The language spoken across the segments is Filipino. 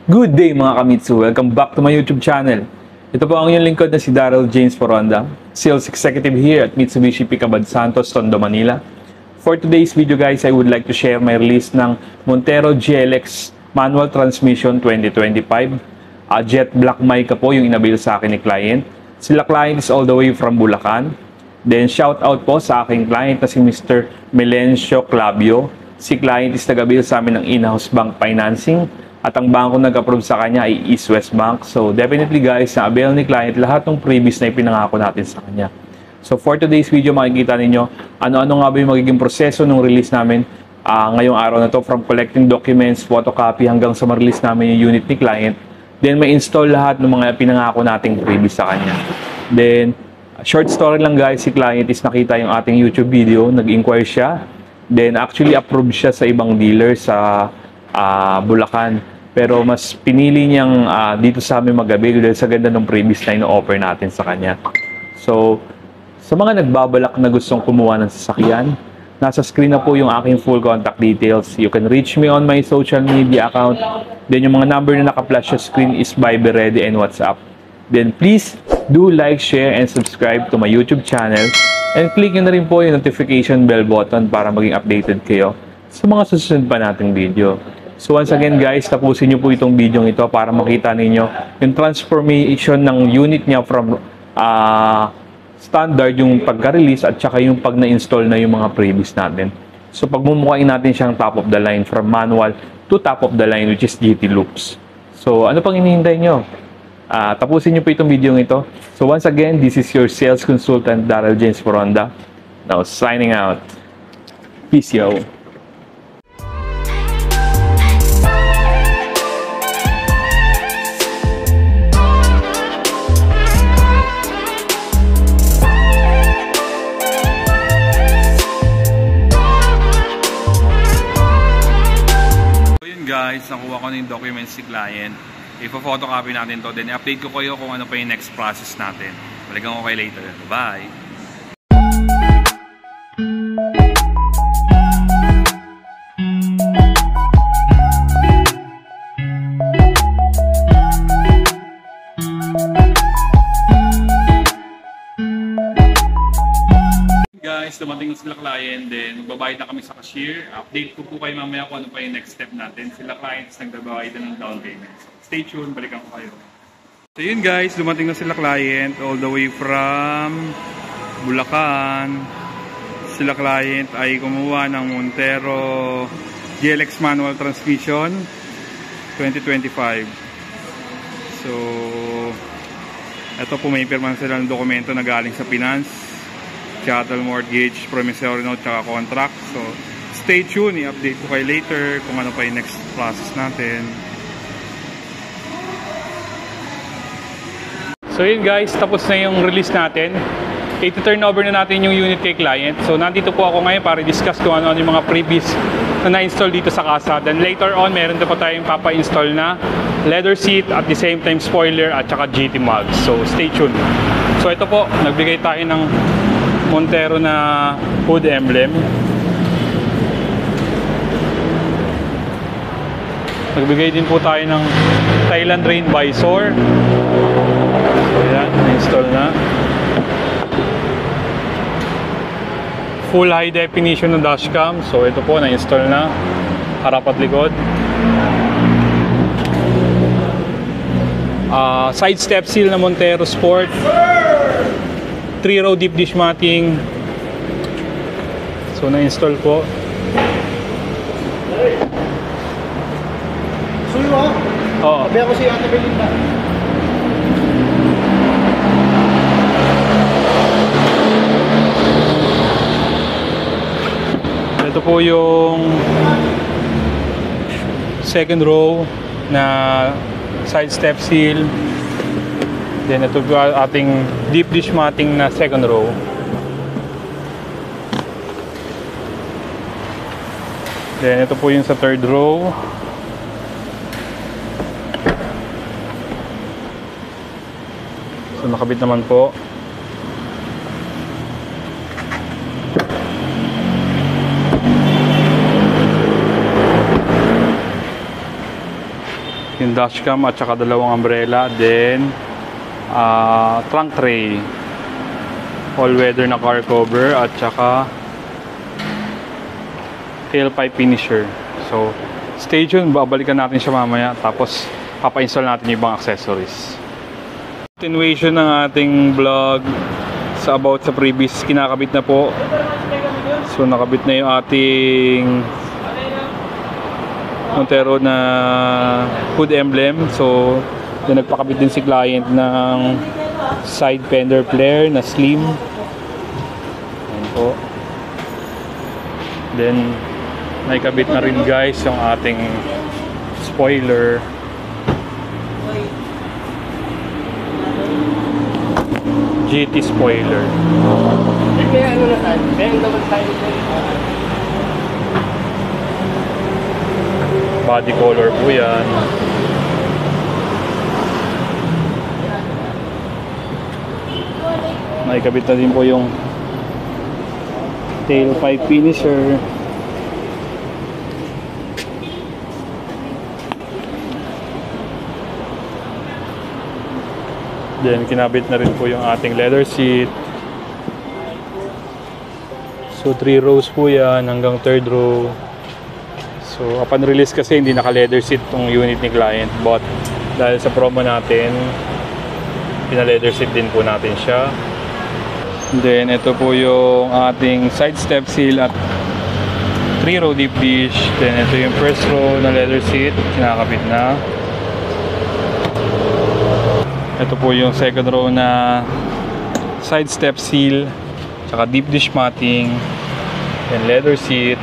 Good day mga kamitsu! Welcome back to my YouTube channel. Ito po ang inyong lingkod na si Daryl James Foronda, Sales Executive here at Mitsubishi Picabad Santos, Tondo, Manila. For today's video guys, I would like to share my release ng Montero GLX Manual Transmission 2025. Jet Black Mica po yung inabil sa akin ni client. Sila client is all the way from Bulacan. Then shout out po sa aking client na si Mr. Melencio Clavio. Si client is nag-avail sa amin ng in-house bank financing. At ang bangko nag-approve sa kanya ay East West Bank. So definitely guys, na-avail ni client lahat ng previous na ipinangako natin sa kanya. So for today's video, makikita ninyo ano-ano nga ba yung magiging proseso ng release namin ngayong araw na to, from collecting documents, photocopy hanggang sa ma-release namin yung unit ni client. Then may install lahat ng mga pinangako nating previous sa kanya. Then short story lang guys, si client is nakita yung ating YouTube video, nag-inquire siya. Then actually approved siya sa ibang dealer sa Bulacan. Pero mas pinili niyang dito sa amin mag-avail dahil sa ganda ng previous na ino-offer natin sa kanya. So, sa mga nagbabalak na gustong kumuha ng sasakyan, nasa screen na po yung aking full contact details. You can reach me on my social media account. Then yung mga number na naka-flash sa screen is Viber Ready and WhatsApp. Then please do like, share, and subscribe to my YouTube channel. And click nyo na rin po yung notification bell button para maging updated kayo sa mga susunod pa nating video. So once again guys, tapusin nyo po itong video ito para makita ninyo yung transformation ng unit niya from standard yung pagka-release at saka yung pag na-install na yung mga previous natin. So pagmumukain natin siyang top of the line from manual to top of the line, which is GT loops. So ano pang hinihintay nyo? Tapusin nyo po itong video ito. So once again, this is your sales consultant Daryl James Foronda. Now signing out. Peace yo. Guys, nakuha ko na yung documents si client. Ipo-photocopy natin to, then i-update ko kayo kung ano pa yung next process natin. Balikan ko kayo later. Bye! Guys, dumating na sila client, then magbabayad na kami sa cashier. Update ko po kayo mamaya kung ano pa yung next step natin. Sila clients nagbabayad na ng down payment. Stay tuned, balikan ko kayo. So yun guys, dumating na sila client all the way from Bulacan. Sila client ay kumuha ng Montero GLX Manual Transmission 2025. So ito po, may pirman sila ng dokumento na galing sa finance, chattel mortgage, promissory note, tsaka contract. So, stay tuned. I-update ko kayo later kung ano pa yung next process natin. So yun guys, tapos na yung release natin. I-turn over na natin yung unit kay client. So nandito po ako ngayon para discuss kung ano yung mga previous na na-install dito sa casa. Then later on, meron na po tayong papa-install na leather seat, at the same time spoiler at saka GT mugs. So stay tuned. So ito po, nagbigay tayo ng Montero na hood emblem. Nagbigay din po tayo ng Thailand Rain visor. So yan, na-install na. Full high definition ng dashcam. So ito po, na-install na. Harap at likod. Side step seal na Montero Sport. 3-row deep dish matting. So na-install po. Suyo ah? Oo. Sabi ako si Ate Belinda. Ito po yung second row na side step seal. Then ito po ating deep dish matting na second row. Then ito po yung sa third row. So nakabit naman po. Yung dashcam at saka dalawang umbrella. Then, trunk tray. All-weather na car cover at saka tailpipe finisher. So, stay tuned. Babalikan natin siya mamaya. Tapos, papa-install natin yung ibang accessories. Continuation ng ating vlog sa about sa previous. Kinakabit na po. So, nakabit na yung ating Montero na hood emblem. So, then nagpakabit din si client ng side fender flare na slim. Ayan po. Then, naikabit na rin guys yung ating spoiler. GT spoiler. May ano naman, meron naman tayo Body color po yan. Naikabit na din po yung tailpipe finisher. Then kinabit na rin po yung ating leather seat. So 3 rows po yan hanggang 3rd row. So upon release kasi hindi naka leather seat tong unit ni client, but dahil sa promo natin pina leather seat din po natin siya. Then ito po yung ating side step seal at 3 row deep dish. Then ito yung first row na leather seat, kinakabit na. Ito po yung second row na side step seal, tsaka deep dish matting, then leather seat.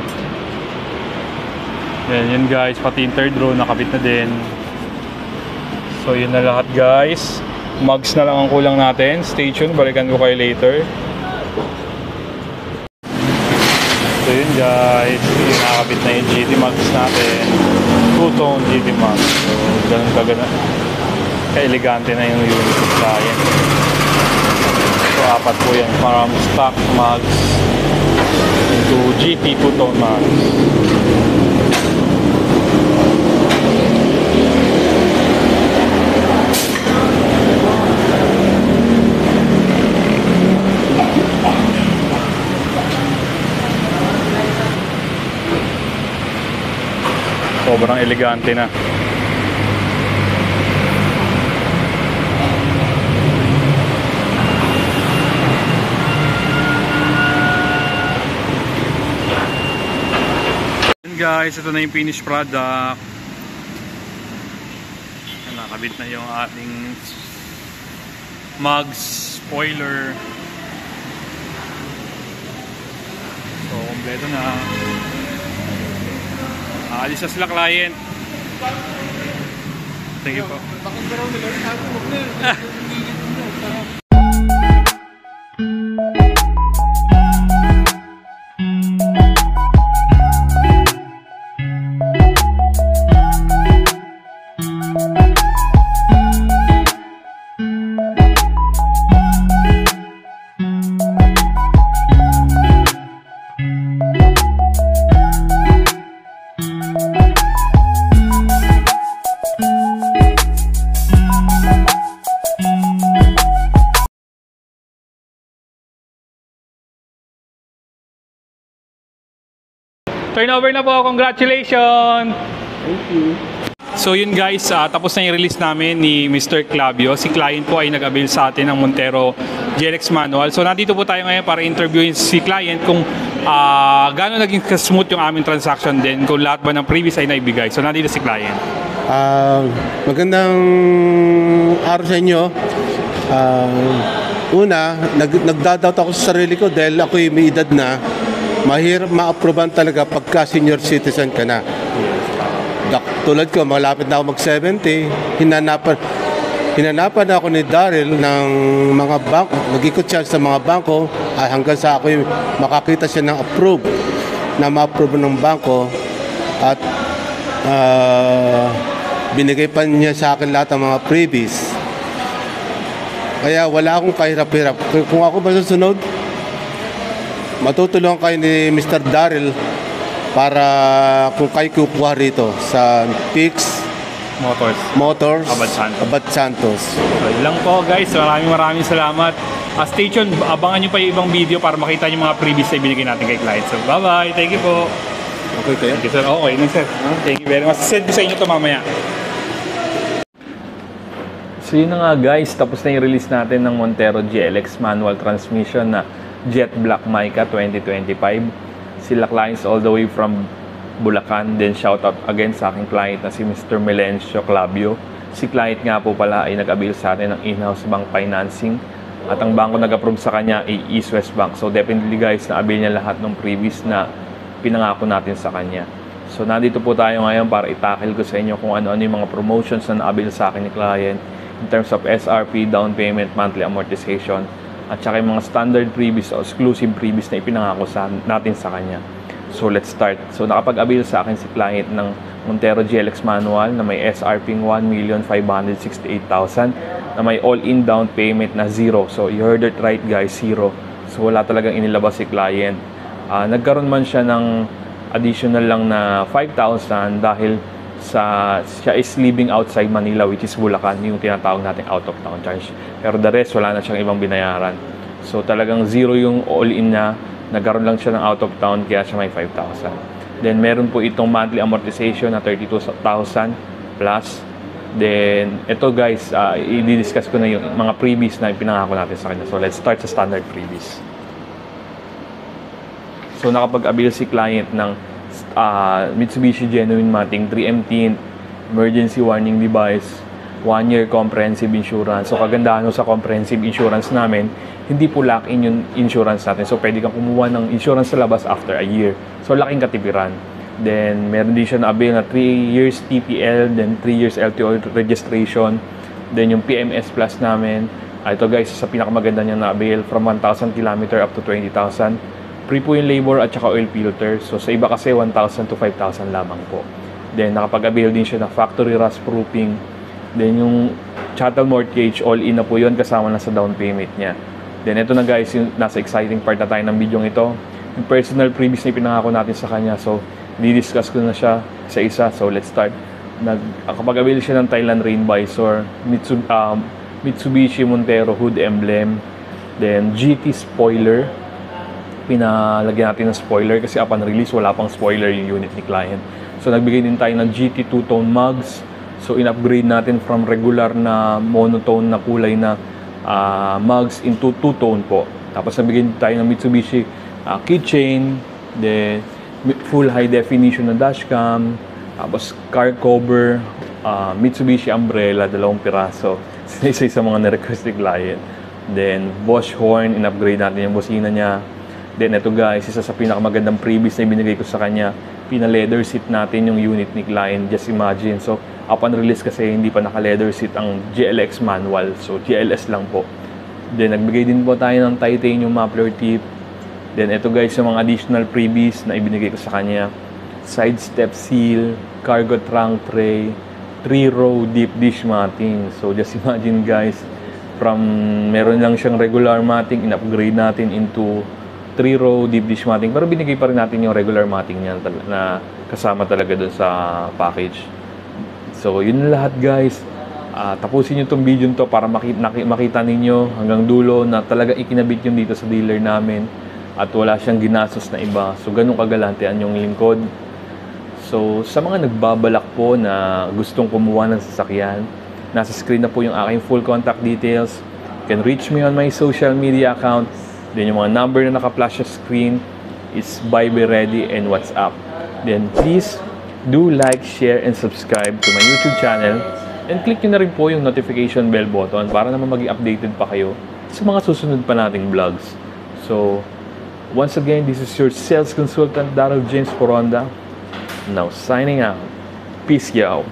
Then yun guys, pati yung third row nakabit na din. So yun na lahat guys. Mugs na lang ang kulang natin. Stay tuned, balikan ko kayo later. So yun guys, yung nakabit na yung GT mugs natin. Two-tone GT mugs. So ganun kagana. Ka-elegante na yung unit of client. So apat po yan, from stock mugs to GT two-tone mugs. Sobrang elegante na. Guys, ito na yung finished product. Nakabit na yung ating mugs, spoiler. So, kompleto na. Alis na sila client. Thank you po. Turnover na po, congratulations! Thank you. So yun guys, tapos na yung release namin ni Mr. Clavio. Si client po ay nag-avail sa atin ng Montero GLX manual. So nandito po tayo ngayon para interviewin si client kung gaano naging smooth yung aming transaction din, kung lahat ba ng previous ay naibigay. So nandito si client. Magandang araw sa inyo. Una, nagdadoubt ako sa sarili ko dahil ako'y may edad na. Mahirap ma-approvean talaga pagka senior citizen ka na. Tulad ko, malapit na ako mag-70. Hinanapan ako ni Daryl ng mga bangko. Nag-ikot siya sa mga bangko hanggang sa ako makakita siya ng ma-approve ng bangko. At binigay pa niya sa akin lahat ng mga freebies. Kaya wala akong kahirap-hirap. Kung ako masusunod, matutulungan kayo ni Mr. Daryl para kung kayo kukuha rito sa fix, Motors. Abad Santos. So, yun lang po guys. Maraming salamat. Stay tuned. Abangan nyo pa yung ibang video para makita yung mga previous na ibinigay natin kay client. So, bye-bye. Thank you po. Okay kayo? Thank you, sir. Okay lang, sir. Thank you very much. Send ko sa inyo ito mamaya. So yun na nga guys, tapos na yung release natin ng Montero GLX manual transmission na Jet Black Mica 2025. Sila clients all the way from Bulacan. Then shoutout again sa aking client na si Mr. Melencio Clavio. Si client nga po pala ay nag-avail sa atin ng in-house bank financing. At ang bangko nag-approve sa kanya ay East West Bank. So definitely guys, na-avail niya lahat ng previous na pinangako natin sa kanya. So nandito po tayo ngayon para itakil ko sa inyo kung ano-ano yung mga promotions na na-avail sa akin ni client in terms of SRP, down payment, monthly amortization, at saka yung mga standard previous o exclusive previous na ipinangako natin sa kanya. So let's start. So nakapag-avail sa akin si client ng Montero GLX manual na may SRP 1,568,000 na may all-in down payment na 0. So you heard it right guys, 0. So wala talagang inilabas si client. Nagkaroon man siya ng additional lang na 5,000 dahil siya is living outside Manila, which is Bulacan, yung tinatawag natin out of town charge. Pero the rest, wala na siyang ibang binayaran. So talagang 0 yung all-in niya. Nagkaroon lang siya ng out of town kaya siya may 5,000. Then meron po itong monthly amortization na 32,000 plus. Then ito guys, i-discuss ko na yung mga previous na pinangako natin sa kanya. So let's start sa standard previous. So nakapag-avail si client ng Mitsubishi Genuine Mating 3M emergency warning device, 1-year comprehensive insurance. So kagandahan sa comprehensive insurance namin, hindi po lock-in yung insurance natin. So pwede kang kumuha ng insurance sa labas after a year. So laking katipiran. Then meron din siya na-avail na 3 years TPL, then 3 years LTO registration. Then yung PMS Plus namin, ito guys, sa pinakamaganda niya na-avail from 1,000 km up to 20,000. Free po yung labor at saka oil filter. So sa iba kasi 1,000 to 5,000 lamang po. Then nakapag-avail din siya ng factory rust proofing. Then yung chattel mortgage, all-in na po yun kasama na sa down payment niya. Then ito na guys, yung nasa exciting part na tayo ng video ito. Yung personal previous na pinangako natin sa kanya. So di-discuss ko na siya sa isa. So let's start. Nakapag-avail siya ng Thailand Rain Visor, Mitsubishi Montero hood emblem, then GT spoiler. Pinalagyan natin ng spoiler kasi upon release wala pang spoiler yung unit ni client. So nagbigay din tayo ng GT two-tone mugs. So in-upgrade natin from regular na monotone na kulay na mugs into two-tone po. Tapos nagbigay din tayo ng Mitsubishi keychain, then full high definition na dashcam, tapos car cover, Mitsubishi umbrella, 2 piraso. Isa sa mga na-request ni client. Then Bosch horn, in-upgrade natin yung busina niya. Then ito guys, isa sa pinakamagandang previous na ibinigay ko sa kanya, pina-leather seat natin yung unit ni client. Just imagine. So upon release kasi hindi pa naka-leather seat ang GLX manual. So GLS lang po. Then nagbigay din po tayo ng titanium muffler tip. Then ito guys, yung mga additional previous na ibinigay ko sa kanya. Side step seal, cargo trunk tray, 3-row deep dish matting. So just imagine guys, from meron lang siyang regular matting, in-upgrade natin into 3-row deep dish matting. Pero binigay pa rin natin yung regular matting niya na kasama talaga dun sa package. So yun lahat guys. Tapusin nyo itong video to para makita ninyo hanggang dulo na talaga ikinabit yun dito sa dealer namin. At wala siyang ginastos na iba. So ganun kagalantean yung lingkod. So sa mga nagbabalak po na gustong kumuha ng sasakyan, nasa screen na po yung aking full contact details. You can reach me on my social media account. Then yung mga number na naka-flash sa screen is Be Ready and WhatsApp. Then please do like, share, and subscribe to my YouTube channel. And click nyo na rin po yung notification bell button para naman maging updated pa kayo sa mga susunod pa nating vlogs. So, once again, this is your sales consultant, Daryl James Poronda. Now signing out. Peace, y'all.